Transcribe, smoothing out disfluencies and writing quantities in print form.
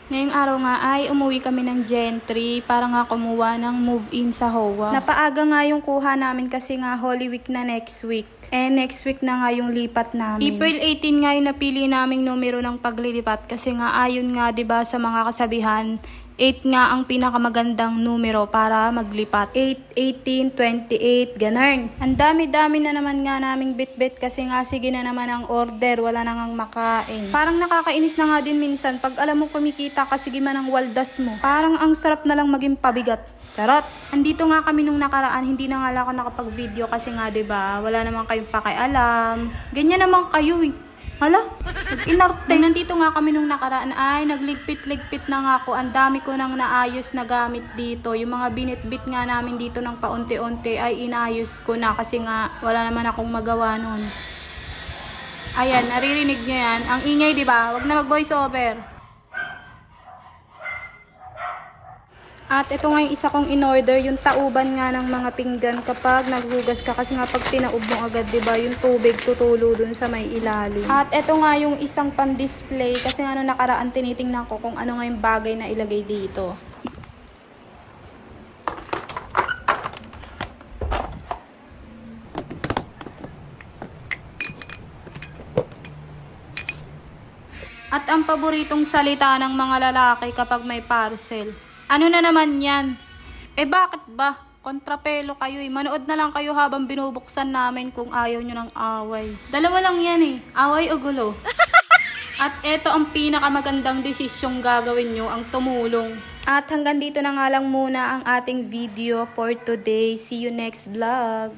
Ngayong araw nga ay umuwi kami ng Gentry para nga kumuha ng move-in sa HOA. Napaaga nga yung kuha namin kasi nga Holy Week na next week. Next week na nga yung lipat namin. April 18 nga yung napili naming numero ng paglilipat kasi nga ayon nga 'di ba sa mga kasabihan, 8 nga ang pinakamagandang numero para maglipat. 8, 18, 28, ganun. Ang dami-dami na naman nga naming bit-bit kasi nga sige na naman ang order, wala na ngang makain. Parang nakakainis na nga din minsan pag alam mo kumikita kasi man ang waldas mo. Parang ang sarap na lang maging pabigat. Charot! Andito nga kami nung nakaraan, hindi na nga ako nakapag-video kasi nga 'di ba, wala naman kayong pakialam. Ganyan naman kayo eh. Hala, nag-inarte. Nandito nga kami nung nakaraan ay nagligpit-ligpit na nga ako. Ang dami ko nang naayos na gamit dito. Yung mga binit-bit nga namin dito ng paunti-unti ay inayos ko na kasi nga wala naman akong magawa nun. Ayan, naririnig nyo yan. Ang ingay, di ba? Wag na mag-voice over. At ito nga yung isa kong in-order, yung tauban nga ng mga pinggan kapag naghugas ka kasi nga pag tinaob mo agad, 'di ba, yung tubig tutulo dun sa may ilalim. At ito nga yung isang pan-display kasi nga nung nakaraan tinitingnan ko kung ano nga yung bagay na ilagay dito. At ang paboritong salita ng mga lalaki kapag may parcel, ano na naman yan? Bakit ba? Kontrapelo kayo eh. Manood na lang kayo habang binubuksan namin kung ayaw nyo ng away. Dalawa lang yan eh. Away o gulo. At eto ang pinakamagandang desisyong gagawin nyo, ang tumulong. At hanggang dito na nga lang muna ang ating video for today. See you next vlog.